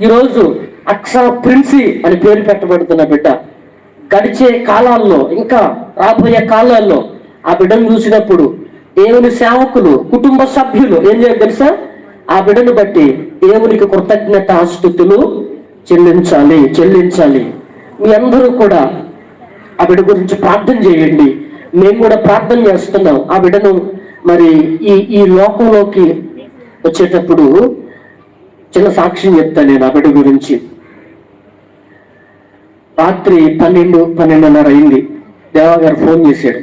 ఈరోజు అక్షర ప్రిన్సి అని పేరు పెట్టబడుతున్న బిడ్డ గడిచే కాలాల్లో, ఇంకా రాబోయే కాలాల్లో ఆ బిడ్డను చూసినప్పుడు దేవుని సేవకులు, కుటుంబ సభ్యులు ఏం చేయాలి తెలుసా? ఆ బిడ్డను బట్టి దేవునికి కృతజ్ఞత స్తుతులు చెల్లించాలి. మీ అందరూ కూడా ఆ బిడ్డ గురించి ప్రార్థన చేయండి. మేము కూడా ప్రార్థన చేస్తున్నాం. ఆ బిడ్డను మరి ఈ లోకంలోకి వచ్చేటప్పుడు చిన్న సాక్ష్యం చెప్తాను నేను ఆ బిడ్డ గురించి. రాత్రి 12:30 అయింది. దేవాగారు ఫోన్ చేశాడు.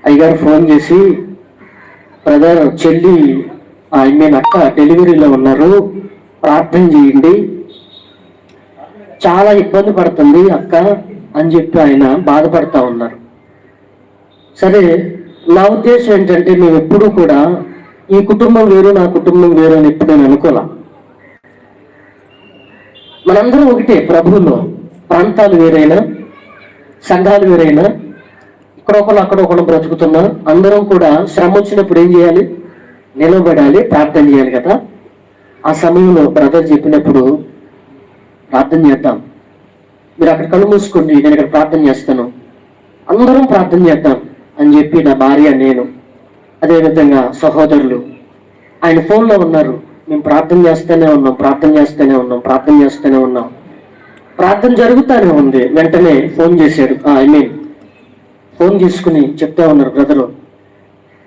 అయ్యగారు ఫోన్ చేసి, బ్రదర్ చెల్లి అక్క డెలివరీలో ఉన్నారు, ప్రార్థన చేయండి, చాలా ఇబ్బంది పడుతుంది అక్క అని చెప్పి ఆయన బాధపడతా ఉన్నారు. సరే, నా ఉద్దేశం ఏంటంటే మేము ఎప్పుడూ కూడా ఈ కుటుంబం వేరు నా కుటుంబం వేరు అని ఎప్పుడు నేను అనుకోలే. మనందరం ఒకటే ప్రభువులో. ప్రాంతాలు వేరైనా, సంఘాలు వేరైనా, అక్కడ ఒకళ్ళు బ్రతుకుతున్నా అందరం కూడా శ్రమ వచ్చినప్పుడు ఏం చేయాలి? నిలబడాలి, ప్రార్థన చేయాలి కదా. ఆ సమయంలో బ్రదర్ చెప్పినప్పుడు ప్రార్థన చేద్దాం, మీరు అక్కడ కళ్ళు మూసుకోండి, నేను ఇక్కడ ప్రార్థన చేస్తాను, అందరం ప్రార్థన చేద్దాం అని చెప్పి నా భార్య, నేను, అదేవిధంగా సహోదరులు ఆయన ఫోన్లో ఉన్నారు. మేము ప్రార్థన చేస్తూనే ఉన్నాం. ప్రార్థన జరుగుతూనే ఉంది. వెంటనే ఫోన్ చేశాడు. ఫోన్ తీసుకుని చెప్తా ఉన్నారు,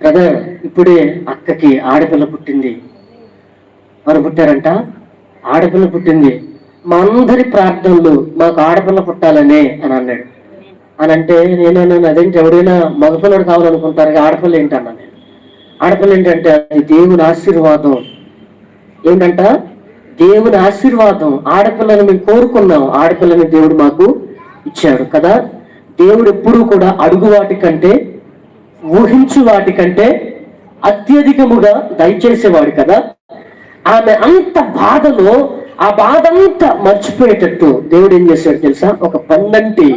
బ్రదర్ ఇప్పుడే అక్కకి ఆడపిల్ల పుట్టింది. వారు పుట్టారంట, ఆడపిల్ల పుట్టింది, మా అందరి ప్రార్థనలు మాకు ఆడపిల్ల పుట్టాలనే అని అన్నాడు. అని అంటే నేనన్నాను, అదేంటి ఎవరైనా మగపిల్లడు కావాలనుకుంటారు, ఆడపిల్ల ఏంటన్నా నేను. ఆడపిల్ల ఏంటంటే అది దేవుని ఆశీర్వాదం. ఏంటంట? దేవుని ఆశీర్వాదం. ఆడపిల్లని మేము కోరుకున్నాం, ఆడపిల్లని దేవుడు మాకు ఇచ్చాడు కదా. దేవుడు ఎప్పుడూ కూడా అడుగు వాటికంటే, ఊహించు వాటికంటే అత్యధికముగా దయచేసేవాడు కదా. ఆమె అంత బాధలో ఆ బాధ అంతా మర్చిపోయేటట్టు దేవుడు ఏం చేశాడు తెలుసా? ఒక పండంటి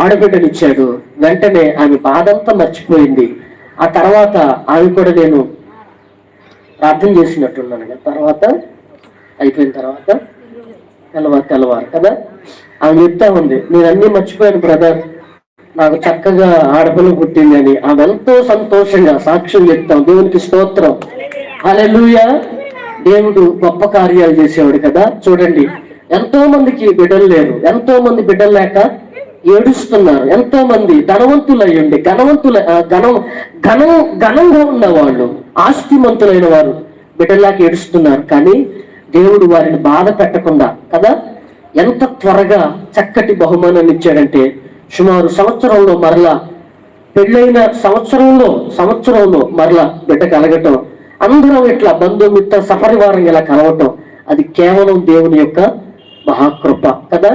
ఆడబిడ్డనిచ్చాడు. వెంటనే ఆమె బాధ అంతా మర్చిపోయింది. ఆ తర్వాత ఆమె కూడా నేను ప్రార్థన చేసినట్టున్నాను కదా. తర్వాత అయిపోయిన తర్వాత తెల్లవారు కదా, ఆమె చెప్తా ఉంది, నేను అన్నీ మర్చిపోయాను బ్రదర్, నాకు చక్కగా ఆడపిల్ల పుట్టింది అని. ఆమె ఎంతో సంతోషంగా సాక్ష్యం చెప్తాం. దేవునికి స్తోత్రం, హల్లెలూయా. దేవుడు గొప్ప కార్యాలు చేసేవాడు కదా. చూడండి, ఎంతో మందికి బిడ్డలు లేరు, ఎంతో మంది బిడ్డలు లేక ఏడుస్తున్నారు. ఎంతో మంది ధనవంతులు అయ్యండి, ఘనంగా ఉన్నవాళ్ళు, ఆస్తిమంతులైన వారు బిడ్డలాకి ఏడుస్తున్నారు. కానీ దేవుడు వారిని బాధ పెట్టకుండా కదా ఎంత త్వరగా చక్కటి బహుమానాన్ని ఇచ్చాడంటే, సుమారు సంవత్సరంలో మరలా, పెళ్ళైన సంవత్సరంలో మరలా బిడ్డ కలగటం, అందరం ఇట్లా బంధుమిత్ర సపరివారం ఇలా కలవటం, అది కేవలం దేవుని యొక్క మహాకృప కదా.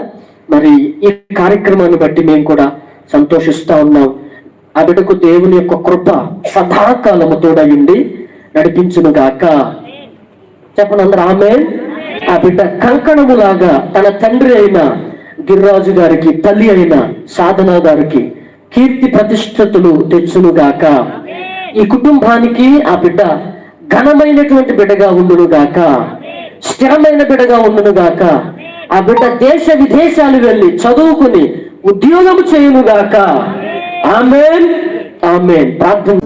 మరి ఈ కార్యక్రమాన్ని బట్టి మేము కూడా సంతోషిస్తా ఉన్నాం. ఆ బిడ్డకు దేవుని యొక్క కృప సదాకాలము తోడయుండి నడిపించును గాక. చెప్పండి అందరూ ఆమేన్. ఆ బిడ్డ కంకణములాగా తన తండ్రి అయిన గిరిరాజు గారికి, తల్లి అయిన సాధన గారికి కీర్తి ప్రతిష్టతులు తెచ్చును గాక. ఈ కుటుంబానికి ఆ బిడ్డ ఘనమైనటువంటి బిడ్డగా ఉండును గాక, స్థిరమైన బిడ్డగా ఉండును గాక. ఆ బిడ్డ దేశ విదేశాలు వెళ్ళి చదువుకుని ఉద్యోగం చేయును గాక. ఆమేన్, ఆమేన్. ప్రార్థన